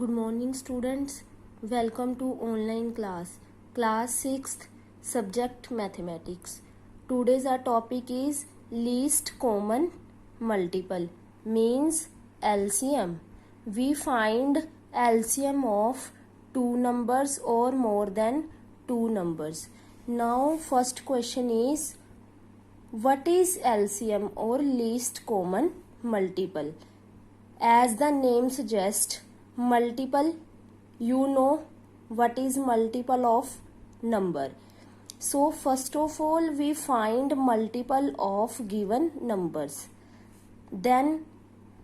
Good morning students. Welcome to online class 6th, subject mathematics. Today's our topic is least common multiple, means LCM. We find LCM of two numbers or more than two numbers. Now first question is, what is LCM or least common multiple? As the name suggests, multiple, you know what is multiple of number. So first of all we find multiple of given numbers. Then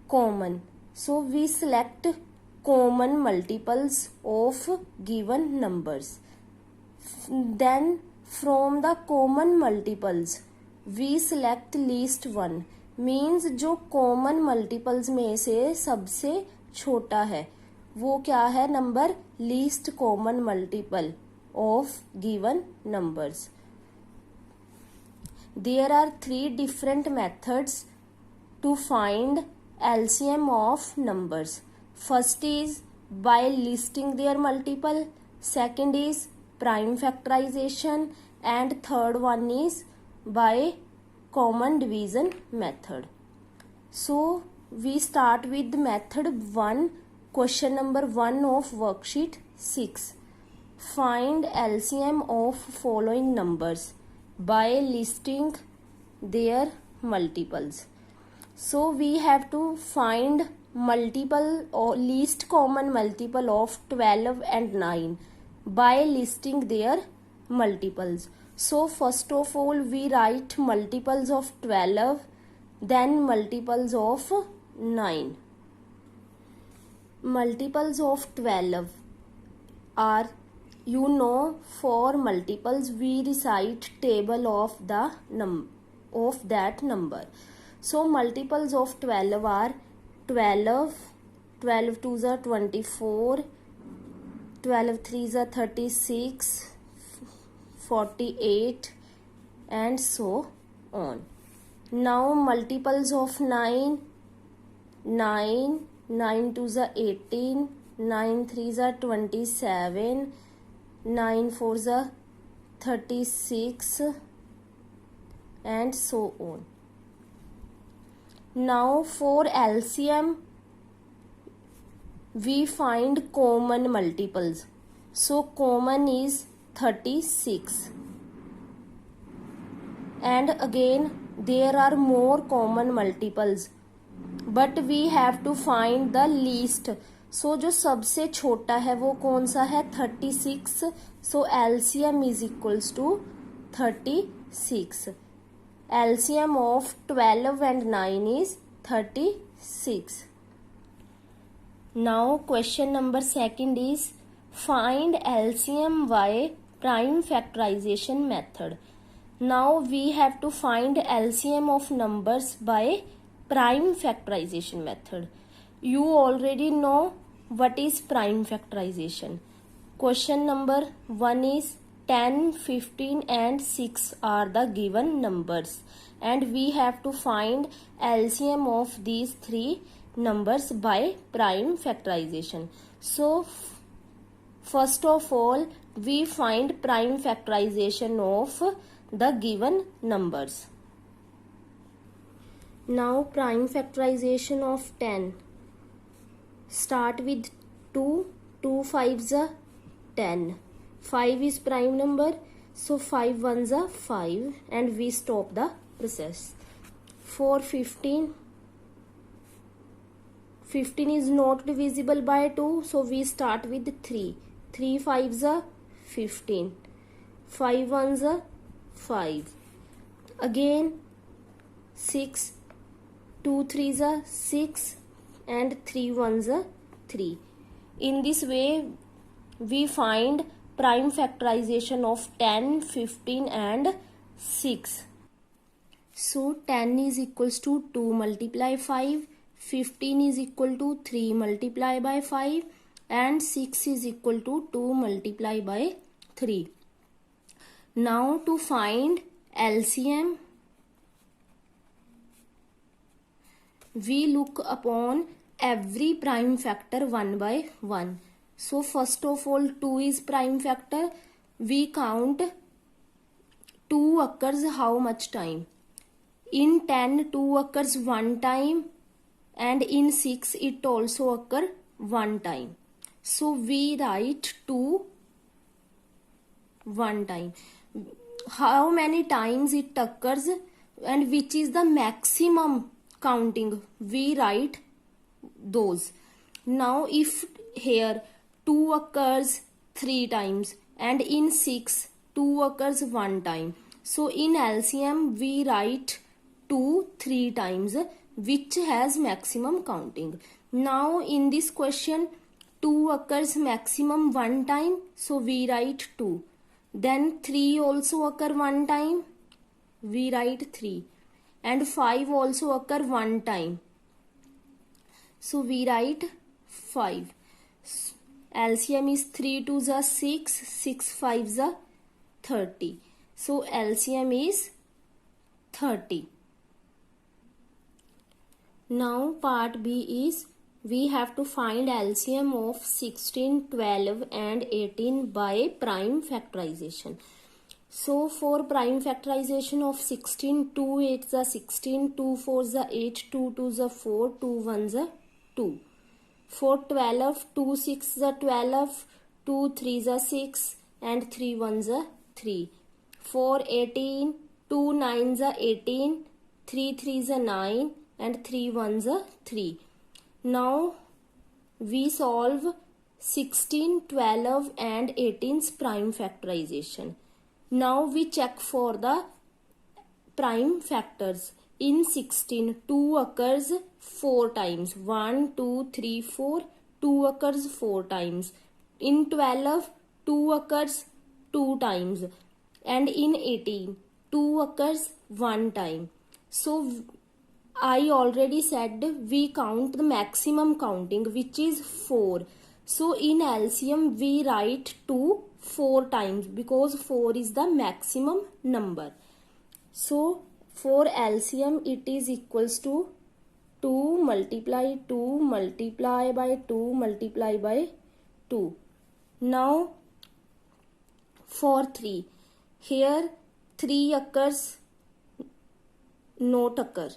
common. So we select common multiples of given numbers. Then from the common multiples we select least one, means जो common multiples में से सबसे छोटा है वो क्या है number, least common multiple of given numbers. There are 3 different methods to find LCM of numbers. First is by listing their multiple, second is prime factorization and third one is by common division method. So we start with method 1, question number 1 of worksheet 6. Find LCM of following numbers by listing their multiples. So we have to find multiple or least common multiple of 12 and 9 by listing their multiples. So first of all we write multiples of 12, then multiples of 9. Multiples of 12 are, you know, for multiples we recite table of the of that number. So multiples of 12 are 12, 12 2s are 24, 12 3s are 36, 48 and so on. Now multiples of 9, 9, 9 2s are 18, 9 3s are 27, 9 4s are 36 and so on. Now for LCM we find common multiples. So common is 36, and again there are more common multiples but we have to find the least. So जो सबसे छोटा है वो कौन सा है, 36. So LCM is equals to 36. LCM of 12 and 9 is 36. Now question number 2 is find LCM by prime factorization method. Now we have to find LCM of numbers by prime factorization method. You already know what is prime factorization. Question number 1 is 10, 15 and 6 are the given numbers and we have to find LCM of these three numbers by prime factorization. So first of all we find prime factorization of the given numbers. Now prime factorization of 10. Start with 2, 2 5s are 10. 5 is prime number, so 5 1s are 5 and we stop the process. For 15, 15 is not divisible by 2, so we start with 3. 3 5s are 15. 5 1s are 5. Again 6, 2 3s are 6 and 3 1s are 3. In this way we find prime factorization of 10, 15 and 6. So 10 is equals to 2 multiply 5, 15 is equal to 3 multiply by 5 and 6 is equal to 2 multiply by 3. Now to find LCM we look upon every prime factor one by one. So first of all, 2 is prime factor. We count 2 occurs how much time? In 10, 2 occurs one time, and in 6 it also occur one time. So we write 2 one time. How many times it occurs and which is the maximum counting, we write those. Now if here 2 occurs 3 times and in 6 2 occurs one time, so in LCM we write 2 3 times, which has maximum counting. Now in this question 2 occurs maximum one time, so we write 2. Then 3 also occur one time, we write 3. And 5 also occur one time, so we write 5. LCM is 3 2 is 6, 6 5 is 30. So LCM is 30. Now part B is we have to find LCM of 16, 12 and 18 by prime factorization. So for prime factorization of 16, 2 8 is 16, 2 4 is 8, 2 2 is 4, 2 1 is 2. For 12, 2 6 is 12, 2 3 is 6 and 3 1 is 3. For 18, 2 9 is 18, 3 3 is 9 and 3 1 is 3. Now we solve 16, 12 and 18's prime factorization. Now we check for the prime factors. In 16, 2 occurs 4 times. 1, 2, 3, 4. 2 occurs 4 times. In 12, 2 occurs 2 times. And in 18, 2 occurs 1 time. So I already said we count the maximum counting, which is 4. So in LCM we write 2 4 times because 4 is the maximum number. So for LCM it is equals to 2 multiply 2 multiply by 2 multiply by 2. Now for 3, here 3 occurs not occur.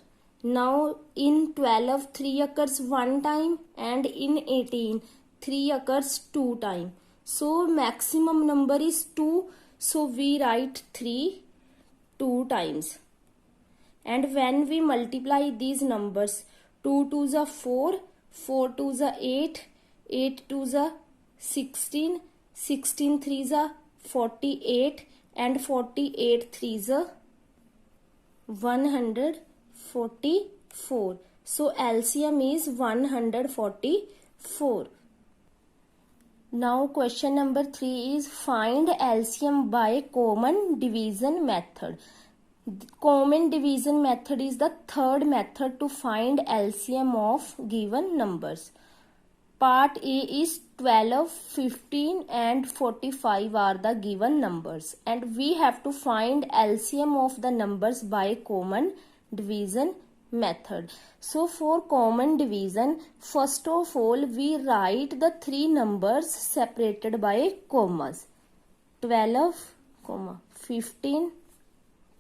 Now in 12 3 occurs one time and in 18 3 occurs 2 times. So maximum number is 2, so we write 3 2 times. And when we multiply these numbers, 2 2s are 4, 4 2s are 8, 8 2s are 16, 16 3s are 48 and 48 3s are 144. So LCM is 144. Now question number 3 is find LCM by common division method. Common division method is the third method to find LCM of given numbers. Part A is 12, 15 and 45 are the given numbers and we have to find LCM of the numbers by common division method. So for common division, first of all we write the three numbers separated by commas. 12, 15,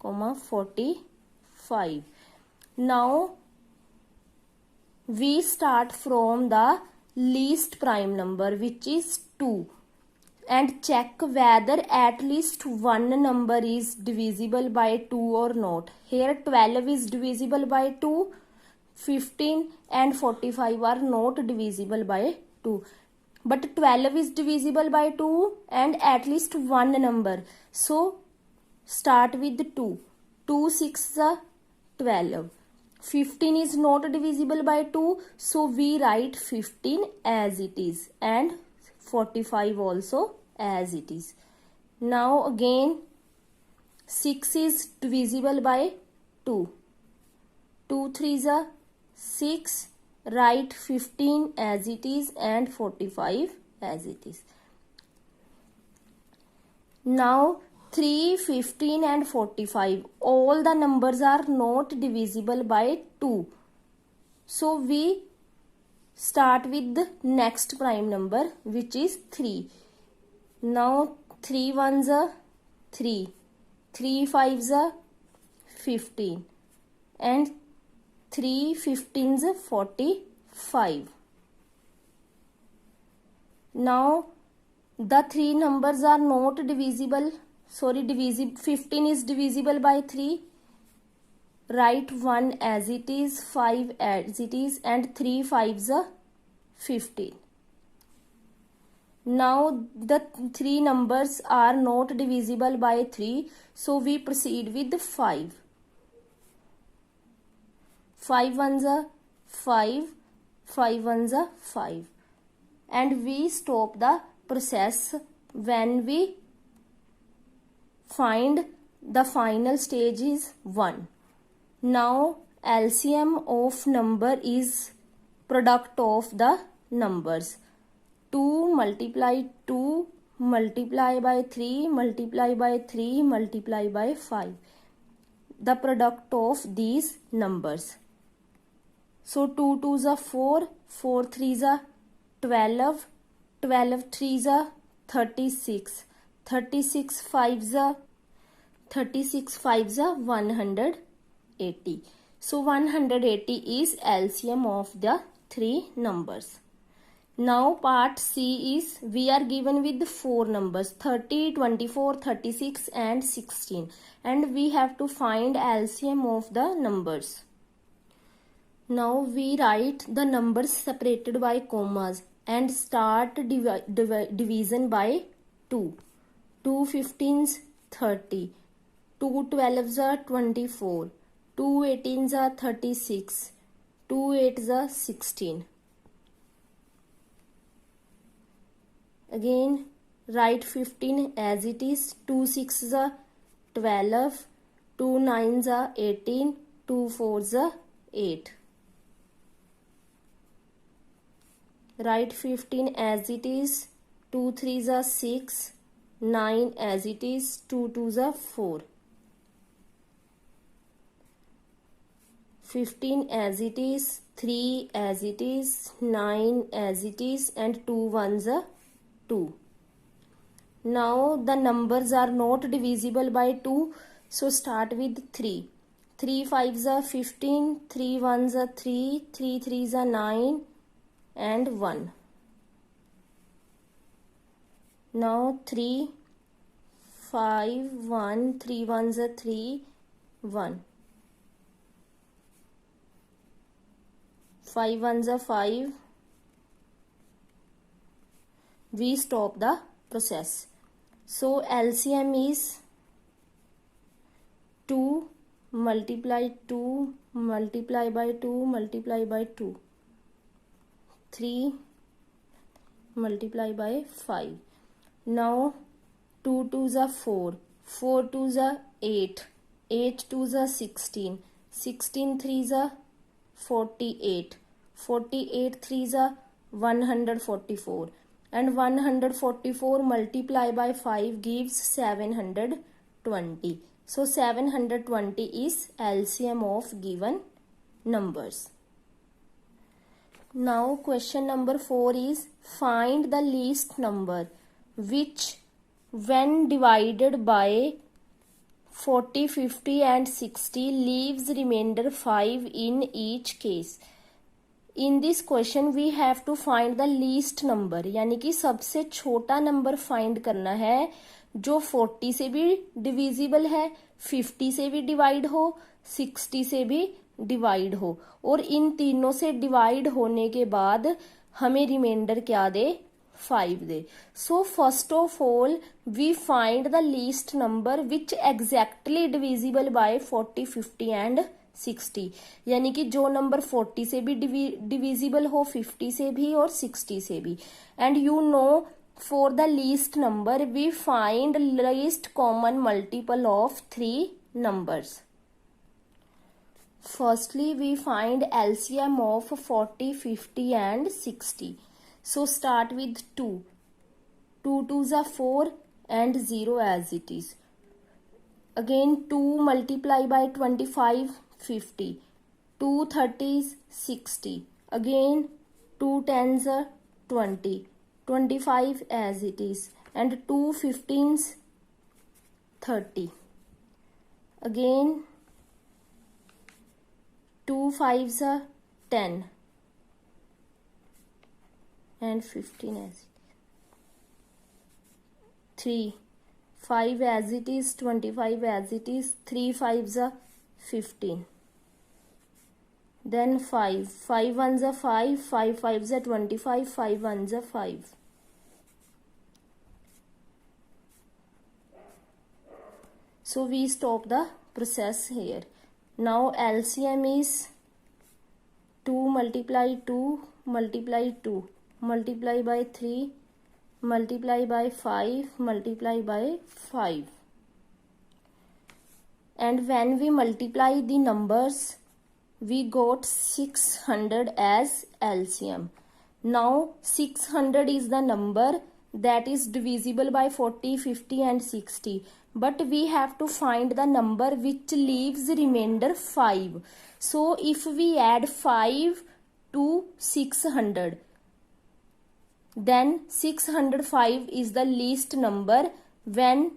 45. Now we start from the least prime number, which is 2, and check whether at least one number is divisible by 2 or not. Here 12 is divisible by 2, 15 and 45 are not divisible by 2. But 12 is divisible by 2 and at least one number. So start with 2. 2 6 is 12. 15 is not divisible by 2, so we write 15 as it is and 45 also as it is. Now again 6 is divisible by 2. 2 3 is 6, write 15 as it is and 45 as it is. Now 3, 15 and 45, all the numbers are not divisible by 2. So we start with the next prime number, which is 3. Now 3 ones are 3, 3 fives are 15, and 3 15s are 45. Now the three numbers are not divisible. 15 is divisible by 3. Write 1 as it is, 5 as it is, and 3 fives are 15. Now the three numbers are not divisible by 3, so we proceed with 5. 5 ones are 5, 5 ones are 5. And we stop the process when we find the final stage is 1. Now LCM of number is product of the numbers. 2 multiply 2 multiply by 3 multiply by 3 multiply by 5. The product of these numbers. So 2 2s are 4, 4 3s are 12, 12 3s are 36, 36 5s are 180. So 180 is LCM of the three numbers. Now part C is, we are given with 4 numbers 30, 24, 36 and 16, and we have to find LCM of the numbers. Now we write the numbers separated by commas and start division by 2. 2 15s 30, 2 12s are 24, 2 18s are 36, 2 8s are 16. Again write 15 as it is, 2 6s are 12, 2 9s are 18, 2 4s are 8. Write 15 as it is, 2 3s are 6, 9 as it is, 2 2s are 4. 15 as it is, 3 as it is, 9 as it is, and 2 ones are 2. Now the numbers are not divisible by 2, so start with 3. 3 5s are 15, 3 1s are 3, 3 3s are 9 and 1. Now 3 5 1, 3 1s are 3, 1. 5 ones are 5. We stop the process. So LCM is 2 multiply 2 multiply by 2 multiply by 2. 3 multiply by 5. Now 2 2s are 4, 4 2s are 8, 8 2s are 16, 16 3s are 48, 48 3s are 144, and 144 multiply by 5 gives 720. So 720 is LCM of given numbers. Now question number 4 is, find the least number which when divided by 40, 50 and 60 leaves remainder 5 in each case. In this question we have to find the least number, यानी कि सबसे छोटा number find करना है जो 40 से भी divisible है, 50 से भी डिवाइड हो, 60 से भी डिवाइड हो, और इन तीनों से डिवाइड होने के बाद हमें रिमाइंडर क्या दे, 5 दे. So first of all we find the least number which exactly divisible by 40, 50 and 60. यानी कि जो नंबर 40 से भी डिविजिबल हो, 50 से भी और 60 से भी. And you know, for the least number we find least common multiple of 3 numbers. Firstly we find LCM of 40, 50 and 60. So start with 2. 2 2s are 4 and 0 as it is. Again 2 multiply by 25, 50. 2 30s, 60. Again 2 tens are 20, 25 as it is, and 2 15s 30. Again 2 5s are 10 and 15 as it is. 3 5 as it is, 25 as it is, 3 5s are 15. Then 5 1s are 5, 5 5s are 25, 5 1s are 5. So we stop the process here. Now LCM is 2 multiply 2 multiply 2 multiply by 3 multiply by 5 multiply by 5. And when we multiply the numbers, we got 600 as LCM. Now 600 is the number that is divisible by 40, 50 and 60. But we have to find the number which leaves remainder 5. So if we add 5 to 600, then 605 is the least number when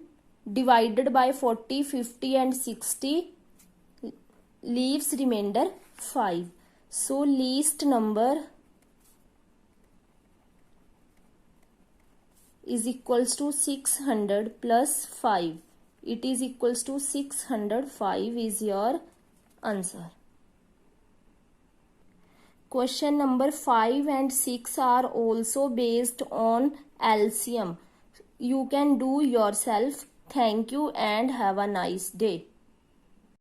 divided by 40, 50 and 60 leaves remainder 5. So least number is equals to 600 plus 5. It is equals to 605 is your answer. Question number 5 and 6 are also based on LCM. You can do yourself. Thank you and have a nice day.